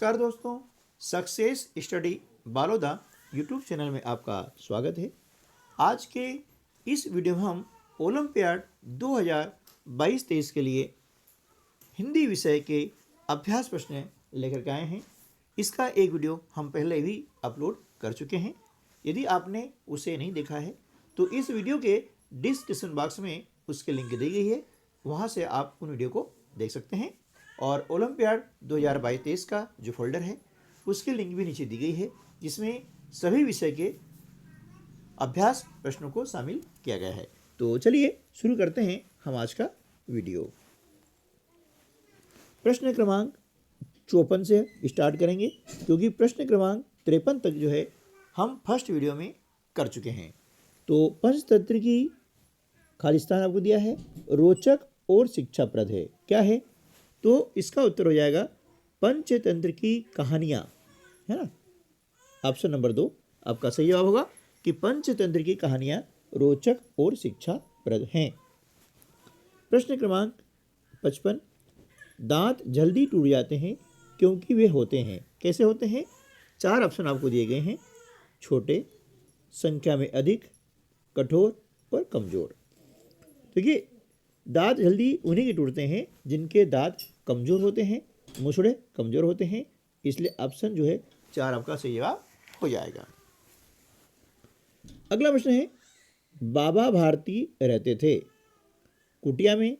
नमस्कार दोस्तों, success study Baloda YouTube channel में आपका स्वागत है। आज के इस वीडियो में हम ओलंपियाड 2022-23 के लिए हिंदी विषय के अभ्यास प्रश्न लेकर के आए हैं। इसका एक वीडियो हम पहले भी अपलोड कर चुके हैं। यदि आपने उसे नहीं देखा है तो इस वीडियो के डिस्क्रिप्शन बॉक्स में उसकी लिंक दी गई है, वहाँ से आप उन वीडियो को देख सकते हैं। और ओलंपियाड 2022-23 का जो फोल्डर है उसकी लिंक भी नीचे दी गई है, जिसमें सभी विषय के अभ्यास प्रश्नों को शामिल किया गया है। तो चलिए शुरू करते हैं हम आज का वीडियो। प्रश्न क्रमांक 54 से स्टार्ट करेंगे, क्योंकि प्रश्न क्रमांक 53 तक जो है हम फर्स्ट वीडियो में कर चुके हैं। तो पंचतंत्र की खालिस्तान आपको दिया है, रोचक और शिक्षाप्रद है। क्या है? तो इसका उत्तर हो जाएगा पंचतंत्र की कहानियाँ, है ना। ऑप्शन नंबर 2 आपका सही जवाब होगा कि पंचतंत्र की कहानियाँ रोचक और शिक्षाप्रद हैं। प्रश्न क्रमांक 55, दांत जल्दी टूट जाते हैं क्योंकि वे होते हैं। कैसे होते हैं? 4 ऑप्शन आपको दिए गए हैं: छोटे, संख्या में अधिक, कठोर और कमज़ोर। देखिए, दांत जल्दी उन्हीं के टूटते हैं जिनके दांत कमज़ोर होते हैं, मुसड़े कमज़ोर होते हैं। इसलिए ऑप्शन जो है 4 आपका सही जवाब हो जाएगा। अगला प्रश्न है, बाबा भारती रहते थे कुटिया में,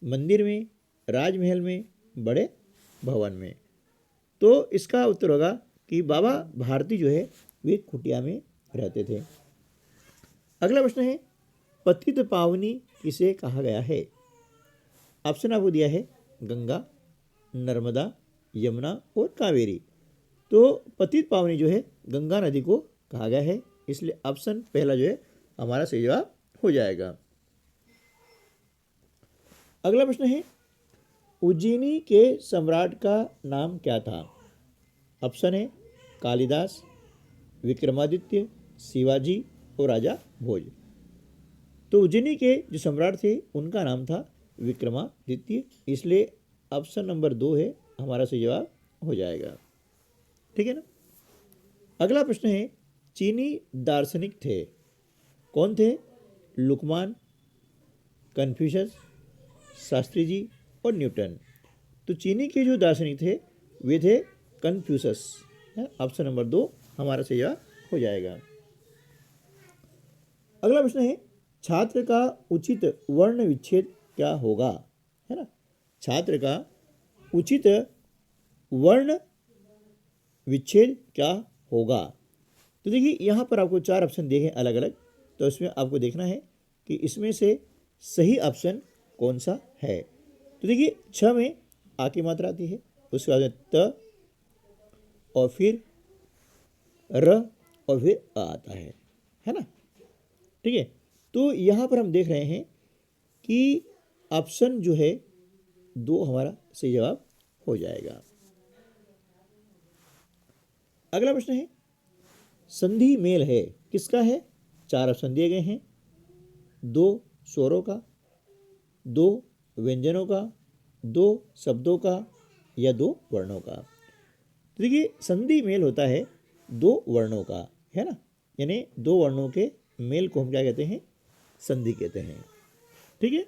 मंदिर में, राजमहल में, बड़े भवन में। तो इसका उत्तर होगा कि बाबा भारती जो है वे कुटिया में रहते थे। अगला प्रश्न है, पतित पावनी किसे कहा गया है? ऑप्शन आपको दिया है गंगा, नर्मदा, यमुना और कावेरी। तो पतित पावनी जो है गंगा नदी को कहा गया है, इसलिए ऑप्शन पहला जो है हमारा सही जवाब हो जाएगा। अगला प्रश्न है, उज्जैनी के सम्राट का नाम क्या था? ऑप्शन है कालिदास, विक्रमादित्य, शिवाजी और राजा भोज। तो उज्जैनी के जो सम्राट थे उनका नाम था विक्रमादित्य, इसलिए ऑप्शन नंबर 2 है हमारा सही जवाब हो जाएगा। ठीक है ना। अगला प्रश्न है, चीनी दार्शनिक थे, कौन थे? लुकमान, कन्फ्यूशस, शास्त्री जी और न्यूटन। तो चीनी के जो दार्शनिक थे वे थे कन्फ्यूशस। ऑप्शन नंबर 2 हमारा सही जवाब हो जाएगा। अगला प्रश्न है, छात्र का उचित वर्ण विच्छेद क्या होगा? है ना, छात्र का उचित वर्ण विच्छेद क्या होगा? तो देखिए, यहाँ पर आपको 4 ऑप्शन दिए हैं अलग अलग। तो इसमें आपको देखना है कि इसमें से सही ऑप्शन कौन सा है। तो देखिए, 6 में आ की मात्रा आती है, उसके बाद में त और फिर र और फिर अ आता है ना। ठीक है, तो यहाँ पर हम देख रहे हैं कि ऑप्शन जो है 2 हमारा सही जवाब हो जाएगा। अगला प्रश्न है, संधि मेल है किसका है? 4 ऑप्शन दिए गए हैं: 2 स्वरों का, 2 व्यंजनों का, 2 शब्दों का या 2 वर्णों का। तो देखिए, संधि मेल होता है 2 वर्णों का, है ना। यानी 2 वर्णों के मेल को हम क्या कहते हैं? संधि कहते हैं। ठीक है।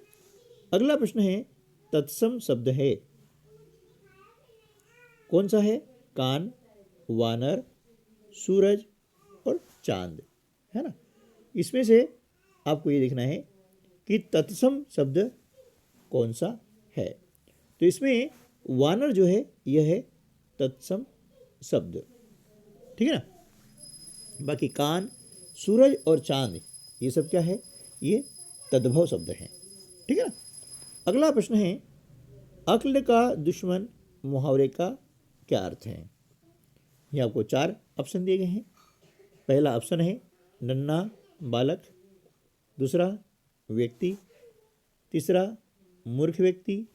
अगला प्रश्न है, तत्सम शब्द है, कौन सा है? कान, वानर, सूरज और चांद, है ना। इसमें से आपको ये देखना है कि तत्सम शब्द कौन सा है। तो इसमें वानर जो है यह है तत्सम शब्द। ठीक है ना। बाकी कान, सूरज और चांद ये सब क्या है? ये तद्भव शब्द हैं। ठीक है ना। अगला प्रश्न है, अक्ल का दुश्मन मुहावरे का क्या अर्थ है? ये आपको 4 ऑप्शन दिए गए हैं। पहला ऑप्शन है नन्हा बालक, दूसरा व्यक्ति, तीसरा मूर्ख व्यक्ति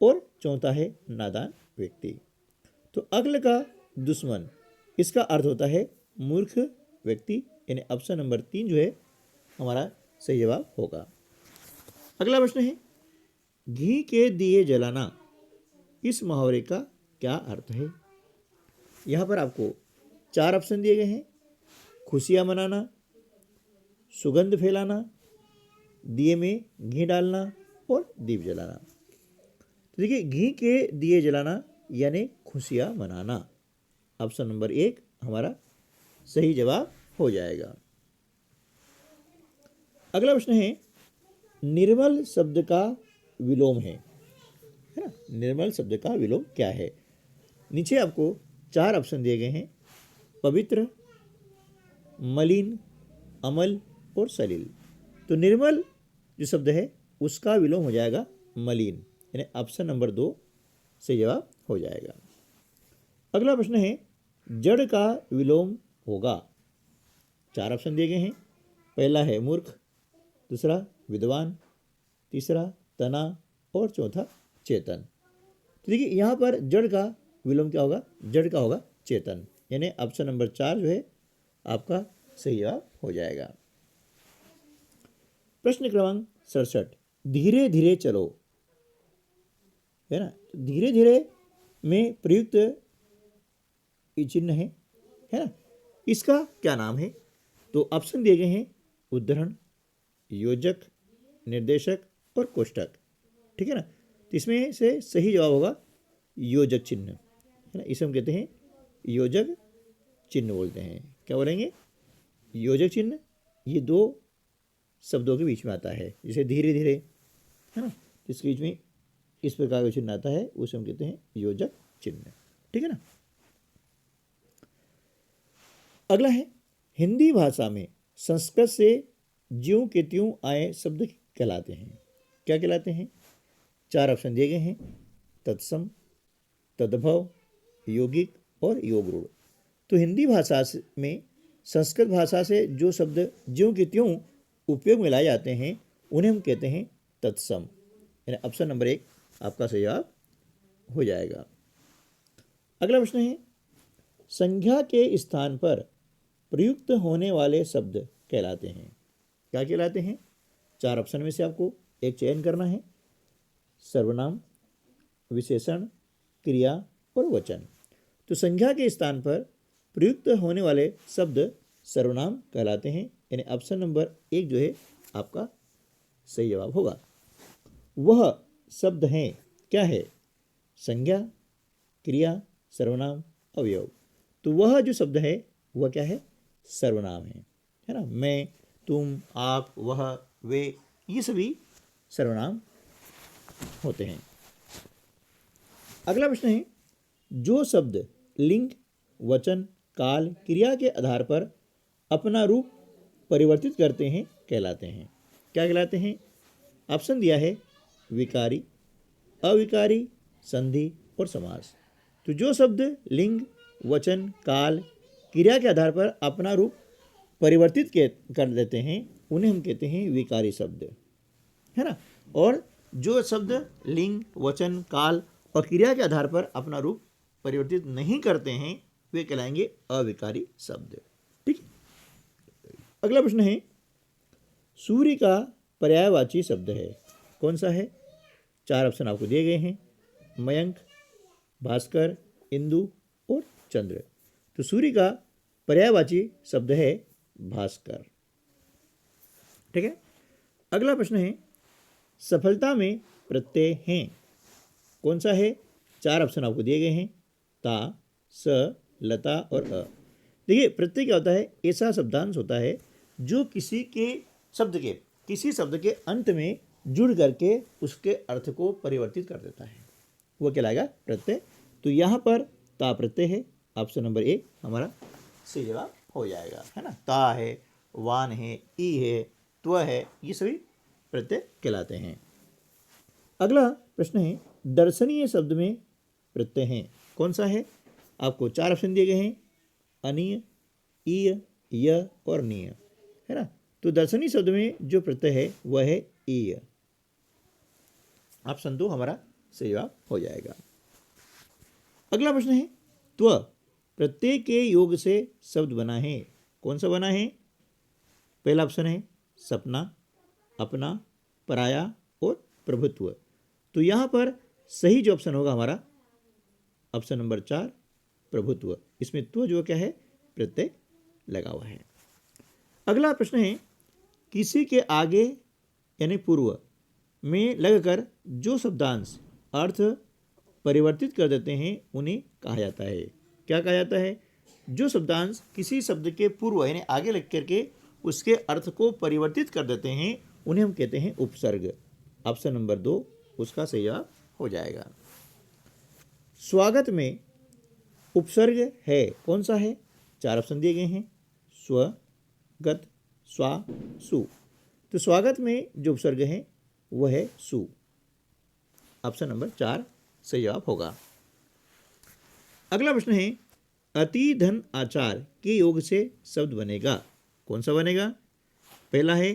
और चौथा है नादान व्यक्ति। तो अक्ल का दुश्मन, इसका अर्थ होता है मूर्ख व्यक्ति, यानी ऑप्शन नंबर 3 जो है हमारा सही जवाब होगा। अगला प्रश्न है, घी के दिए जलाना, इस मुहावरे का क्या अर्थ है? यहाँ पर आपको 4 ऑप्शन दिए गए हैं। खुशियाँ मनाना, सुगंध फैलाना, दिए में घी डालना और दीप जलाना। तो देखिए, घी के दिए जलाना यानी खुशियाँ मनाना, ऑप्शन नंबर 1 हमारा सही जवाब हो जाएगा। अगला प्रश्न है, निर्मल शब्द का विलोम है ना? निर्मल शब्द का विलोम क्या है? नीचे आपको 4 ऑप्शन दिए गए हैं। पवित्र, मलिन, अमल और सलील। तो निर्मल जो शब्द है उसका विलोम हो जाएगा मलिन, यानी ऑप्शन नंबर 2 से जवाब हो जाएगा। अगला प्रश्न है, जड़ का विलोम होगा। 4 ऑप्शन दिए गए हैं। पहला है मूर्ख, दूसरा विद्वान, तीसरा तना और चौथा चेतन। तो देखिए, यहाँ पर जड़ का विलोम क्या होगा? जड़ का होगा चेतन, यानी ऑप्शन नंबर 4 जो है आपका सही जवाब हो जाएगा। प्रश्न क्रमांक 67, धीरे धीरे चलो, है ना? धीरे धीरे में प्रयुक्त ये चिन्ह है ना? इसका क्या नाम है? तो ऑप्शन दिए गए हैं उद्धरण, योजक, निर्देशक और कोष्टक। ठीक है ना? तो इसमें से सही जवाब होगा योजक चिन्ह, है ना? इसे हम कहते हैं योजक चिन्ह बोलते हैं। क्या बोलेंगे? योजक चिन्ह। ये 2 शब्दों के बीच में आता है, जैसे धीरे धीरे, है ना? इसके बीच में इस प्रकार का चिन्ह आता है, उसे हम कहते हैं योजक चिन्ह। ठीक है ना? अगला है, हिंदी भाषा में संस्कृत से ज्यों के त्यों आए शब्द कहलाते हैं। क्या कहलाते हैं? 4 ऑप्शन दिए गए हैं। तत्सम, तद्भव, यौगिक और योग रूढ़। तो हिंदी भाषा में संस्कृत भाषा से जो शब्द ज्यों के त्यों उपयोग में लाए जाते हैं उन्हें हम कहते हैं तत्सम, यानी ऑप्शन नंबर 1 आपका सही जवाब हो जाएगा। अगला प्रश्न है, संज्ञा के स्थान पर प्रयुक्त होने वाले शब्द कहलाते हैं। क्या कहलाते हैं? 4 ऑप्शन में से आपको एक चयन करना है। सर्वनाम, विशेषण, क्रिया और वचन। तो संज्ञा के स्थान पर प्रयुक्त होने वाले शब्द सर्वनाम कहलाते हैं, यानी ऑप्शन नंबर 1 जो है आपका सही जवाब होगा। वह शब्द हैं, क्या है? संज्ञा, क्रिया, सर्वनाम, अवयव। तो वह जो शब्द है वह क्या है? सर्वनाम है ना? मैं, तुम, आप, वह, वे, ये सभी सर्वनाम होते हैं। अगला प्रश्न है, जो शब्द लिंग, वचन, काल, क्रिया के आधार पर अपना रूप परिवर्तित करते हैं कहलाते हैं। क्या कहलाते हैं? ऑप्शन दिया है विकारी, अविकारी, संधि और समास। तो जो शब्द लिंग, वचन, काल, क्रिया के आधार पर अपना रूप परिवर्तित कर देते हैं उन्हें हम कहते हैं विकारी शब्द, है ना? और जो शब्द लिंग, वचन, काल और क्रिया के आधार पर अपना रूप परिवर्तित नहीं करते हैं वे कहलाएंगे अविकारी शब्द। ठीक। अगला प्रश्न है, सूर्य का पर्यायवाची शब्द है, कौन सा है? 4 ऑप्शन आपको दिए गए हैं। मयंक, भास्कर, इंदु और चंद्र। तो सूर्य का पर्यायवाची शब्द है भास्कर। ठीक है। अगला प्रश्न है, सफलता में प्रत्यय हैं, कौन सा है? 4 ऑप्शन आपको दिए गए हैं। ता, स, लता और अ। देखिए, प्रत्यय क्या होता है? ऐसा शब्दांश होता है जो किसी शब्द के अंत में जुड़ करके उसके अर्थ को परिवर्तित कर देता है, वो कहलाएगा प्रत्यय। तो यहाँ पर ता प्रत्यय है, ऑप्शन नंबर 1 हमारा सही जवाब हो जाएगा, है ना? ता है, वान है, ई है, त्व है, ये सभी प्रत्यय कहलाते हैं। अगला प्रश्न है, दर्शनीय शब्द में प्रत्यय हैं, कौन सा है? आपको 4 ऑप्शन दिए गए हैं। अनीय, ईय, य और नीय, है ना? तो दर्शनीय शब्द में जो प्रत्यय है वह है ईय, ऑप्शन 2 हमारा सही जवाब हो जाएगा। अगला प्रश्न है, त्व प्रत्यय के योग से शब्द बना है, कौन सा बना है? पहला ऑप्शन है सपना, अपना, पराया और प्रभुत्व। तो यहाँ पर सही जो ऑप्शन होगा हमारा ऑप्शन नंबर 4 प्रभुत्व, इसमें त्व जो क्या है प्रत्यय लगा हुआ है। अगला प्रश्न है किसी के आगे यानी पूर्व में लगकर जो शब्दांश अर्थ परिवर्तित कर देते हैं उन्हें कहा जाता है। क्या कहा जाता है? जो शब्दांश किसी शब्द के पूर्व यानी आगे लग करके उसके अर्थ को परिवर्तित कर देते हैं उन्हें हम कहते हैं उपसर्ग। ऑप्शन नंबर 2 उसका सही जवाब हो जाएगा। स्वागत में उपसर्ग है, कौन सा है? 4 ऑप्शन दिए गए हैं, स्व, गत, स्वा, सु। तो स्वागत में जो उपसर्ग है वह है सु। ऑप्शन नंबर 4 सही जवाब होगा। अगला प्रश्न है अति धन आचार के योग से शब्द बनेगा, कौन सा बनेगा? पहला है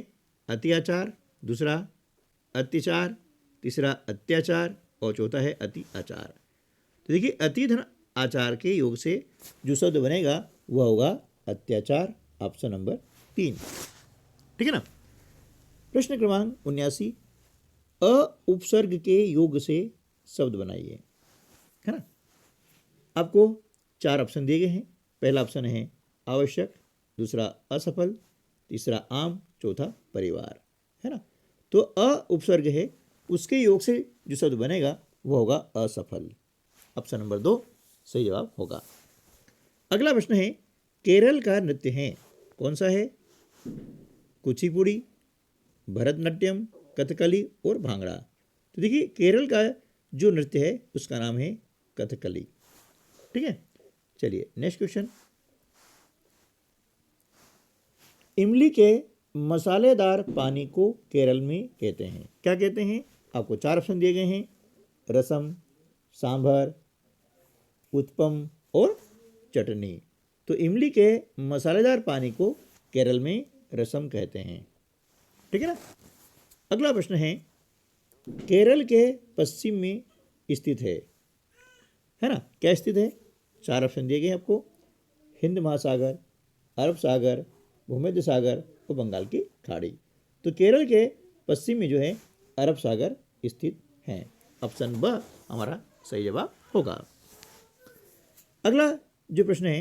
अति आचार, दूसरा अत्याचार, तीसरा अत्याचार और चौथा है अति आचार। तो देखिए अति धन आचार के योग से जो शब्द बनेगा वह होगा अत्याचार। ऑप्शन नंबर 3, ठीक है ना। प्रश्न क्रमांक 79 अ उपसर्ग के योग से शब्द बनाइए, है ना। आपको 4 ऑप्शन दिए गए हैं। पहला ऑप्शन है आवश्यक, दूसरा असफल, तीसरा आम, चौथा परिवार, है ना। तो अ उपसर्ग है उसके योग से जो शब्द बनेगा वह होगा असफल। ऑप्शन नंबर 2 सही जवाब होगा। अगला प्रश्न है केरल का नृत्य है, कौन सा है? कुचिपुड़ी, भरतनाट्यम, कथकली और भांगड़ा। तो देखिए केरल का जो नृत्य है उसका नाम है कथकली, ठीक है। चलिए नेक्स्ट क्वेश्चन। इमली के मसालेदार पानी को केरल में कहते हैं, क्या कहते हैं? आपको 4 ऑप्शन दिए गए हैं, रसम, सांभर, उत्पम और चटनी। तो इमली के मसालेदार पानी को केरल में रसम कहते हैं, ठीक है ना। अगला प्रश्न है केरल के पश्चिम में स्थित है ना। क्या स्थित है? 4 ऑप्शन दिए गए आपको, हिंद महासागर, अरब सागर, भूमध्य सागर और बंगाल की खाड़ी। तो केरल के पश्चिम में जो है अरब सागर स्थित है। ऑप्शन ब हमारा सही जवाब होगा। अगला जो प्रश्न है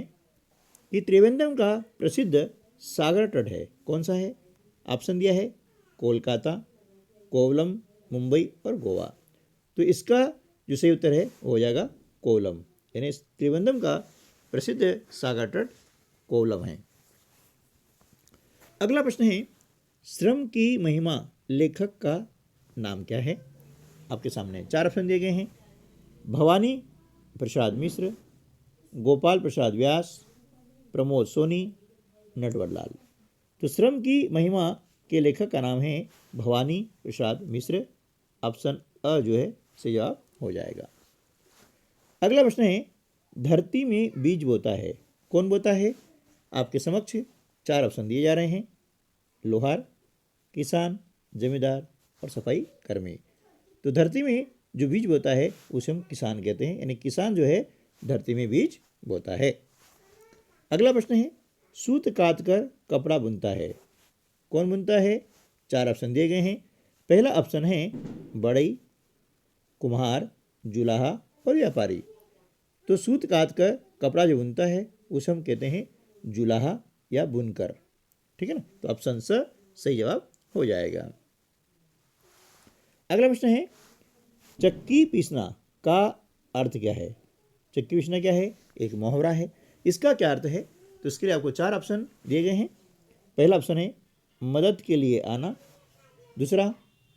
कि त्रिवेंद्रम का प्रसिद्ध सागर तट है, कौन सा है? ऑप्शन दिया है कोलकाता, कोवलम, मुंबई और गोवा। तो इसका जो सही उत्तर है वो हो जाएगा कोवलम, यानी त्रिवेंद्रम का प्रसिद्ध सागर तट कोवलम है। अगला प्रश्न है श्रम की महिमा लेखक का नाम क्या है? आपके सामने 4 ऑप्शन दिए गए हैं, भवानी प्रसाद मिश्र, गोपाल प्रसाद व्यास, प्रमोद सोनी, नटवर लाल। तो श्रम की महिमा के लेखक का नाम है भवानी प्रसाद मिश्र। ऑप्शन अ जो है सही जवाब हो जाएगा। अगला प्रश्न है धरती में बीज बोता है, कौन बोता है? आपके समक्ष 4 ऑप्शन दिए जा रहे हैं, लोहार, किसान, जमींदार और सफाई कर्मी। तो धरती में जो बीज बोता है उसे हम किसान कहते हैं, यानी किसान जो है धरती में बीज बोता है। अगला प्रश्न है सूत काट कर कपड़ा बुनता है, कौन बुनता है? 4 ऑप्शन दिए गए हैं। पहला ऑप्शन है बढ़ई, कुम्हार, जुलाहा और व्यापारी। तो सूत काट कर कपड़ा जो बुनता है उसे हम कहते हैं जुलाहा या बुनकर, ठीक है ना। तो ऑप्शन स सही जवाब हो जाएगा। अगला प्रश्न है चक्की पीसना का अर्थ क्या है? चक्की पीसना क्या है? एक मुहावरा है, इसका क्या अर्थ है? तो इसके लिए आपको 4 ऑप्शन दिए गए हैं। पहला ऑप्शन है मदद के लिए आना, दूसरा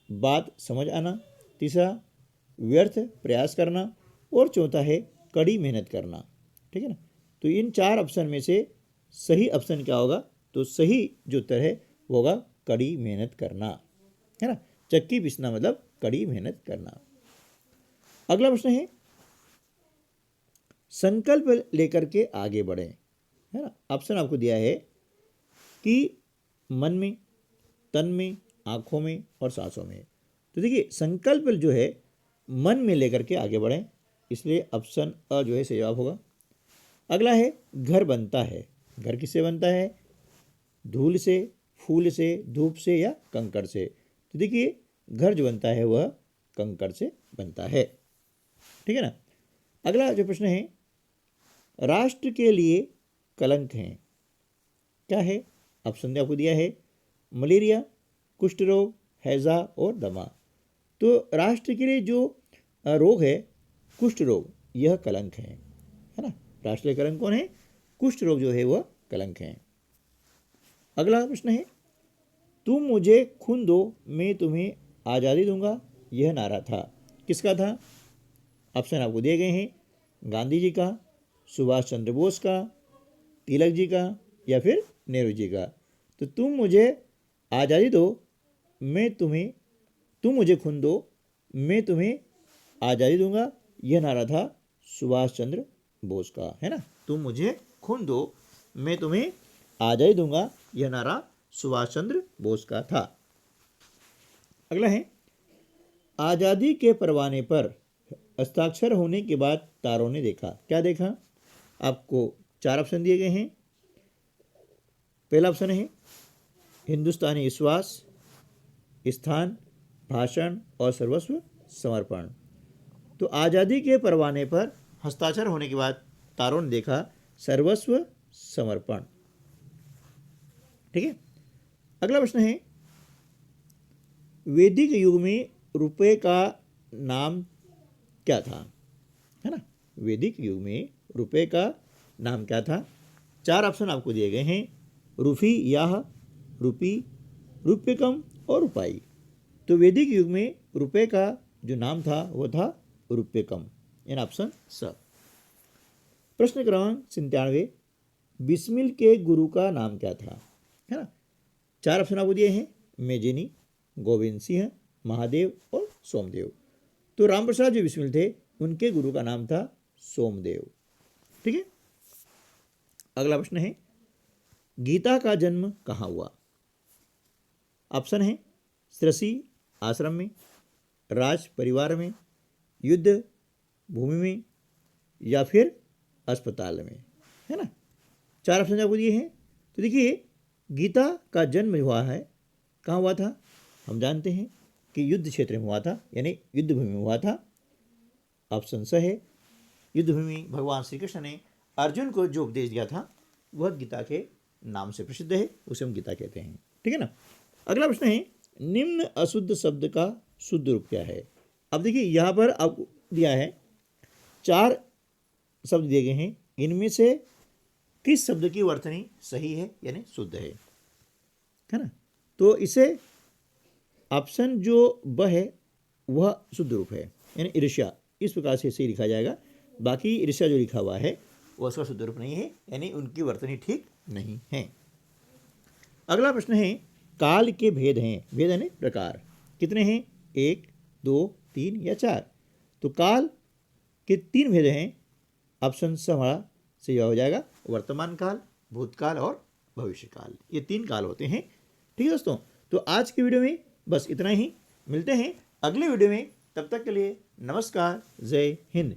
बात समझ आना, तीसरा व्यर्थ प्रयास करना और चौथा है कड़ी मेहनत करना, ठीक है ना। तो इन 4 ऑप्शन में से सही ऑप्शन क्या होगा? तो सही जो उत्तर है वो होगा कड़ी मेहनत करना, है ना। चक्की पीसना मतलब कड़ी मेहनत करना। अगला प्रश्न है संकल्प लेकर के आगे बढ़े, है ना। ऑप्शन आपको दिया है कि मन में, तन में, आँखों में और सांसों में। तो देखिए संकल्प जो है मन में लेकर के आगे बढ़ें, इसलिए ऑप्शन अ जो है सही जवाब होगा। अगला है घर बनता है, घर किससे बनता है? धूल से, फूल से, धूप से या कंकड़ से। तो देखिए घर जो बनता है वह कंकड़ से बनता है, ठीक है ना। अगला जो प्रश्न है राष्ट्र के लिए कलंक हैं। क्या है? ऑप्शन आपको दिया है मलेरिया, कुष्ठ रोग, हैजा और दमा। तो राष्ट्र के लिए जो रोग है कुष्ठ रोग, यह कलंक है ना। राष्ट्रीय कलंक कौन है? कुष्ठ रोग जो है वह कलंक है। अगला प्रश्न है, तुम मुझे खून दो मैं तुम्हें आज़ादी दूंगा, यह नारा था। किसका था? ऑप्शन आपको दिए गए हैं, गांधी जी का, सुभाष चंद्र बोस का, तिलक जी का या फिर नेहरू जी का। तो तुम मुझे आज़ादी दो तुम मुझे खून दो मैं तुम्हें आज़ादी दूंगा, यह नारा था सुभाष चंद्र बोस का, है ना। तुम मुझे खून दो मैं तुम्हें आज़ादी दूंगा, यह नारा सुभाष चंद्र बोस का था। अगला है, आज़ादी के परवाने पर हस्ताक्षर होने के बाद तारों ने देखा। क्या देखा? आपको 4 ऑप्शन दिए गए हैं। पहला ऑप्शन है हिंदुस्तानी विश्वास, स्थान, भाषण और सर्वस्व समर्पण। तो आज़ादी के परवाने पर हस्ताक्षर होने के बाद तारों ने देखा सर्वस्व समर्पण। ठीक है। अगला प्रश्न है, वैदिक युग में रुपए का नाम क्या था? है ना। वैदिक युग में रुपए का नाम क्या था? 4 ऑप्शन आपको दिए गए हैं, रूफी, याह, रूपी, रूप्यकम और रुपाई। तो वैदिक युग में रुपए का जो नाम था वो था रूप्यकम, इन ऑप्शन स। प्रश्न क्रमांक 97, बिस्मिल के गुरु का नाम क्या था? है ना। 4 ऑप्शन आपको दिए हैं, मेजिनी, गोविंद सिंह, महादेव और सोमदेव। तो रामप्रसाद जो बिस्मिल थे उनके गुरु का नाम था सोमदेव। ठीक है। अगला प्रश्न है, गीता का जन्म कहाँ हुआ? ऑप्शन है सृषि आश्रम में, राज परिवार में, युद्ध भूमि में या फिर अस्पताल में, है ना। 4 ऑप्शन आपको दिए हैं। तो देखिए, गीता का जन्म हुआ है, कहाँ हुआ था? हम जानते हैं कि युद्ध क्षेत्र में हुआ था, यानी युद्ध भूमि में हुआ था। ऑप्शन स है, युद्ध भूमि भगवान श्री कृष्ण ने अर्जुन को जो उपदेश दिया था वह गीता के नाम से प्रसिद्ध है, उसे हम गीता कहते हैं। ठीक है ना। अगला प्रश्न है, निम्न अशुद्ध शब्द का शुद्ध रूप क्या है? अब देखिए, यहाँ पर आपको दिया है 4 शब्द दिए गए हैं, इनमें से किस शब्द की वर्तनी सही है यानी शुद्ध है ना। तो इसे ऑप्शन जो ब है वह शुद्ध रूप है, यानी ईर्ष्या, इस प्रकार से इसे लिखा जाएगा। बाकी ईर्ष्या जो लिखा हुआ है वह उसका शुद्ध रूप नहीं है, यानी उनकी वर्तनी ठीक नहीं है। अगला प्रश्न है, काल के भेद हैं, भेद यानी प्रकार, कितने हैं? 1, 2, 3 या 4। तो काल के 3 भेद हैं। ऑप्शन स हमारा सही हो जाएगा, वर्तमान काल, भूतकाल और भविष्य काल, ये 3 काल होते हैं। ठीक है दोस्तों, तो आज की वीडियो में बस इतना ही। मिलते हैं अगले वीडियो में, तब तक के लिए नमस्कार, जय हिंद।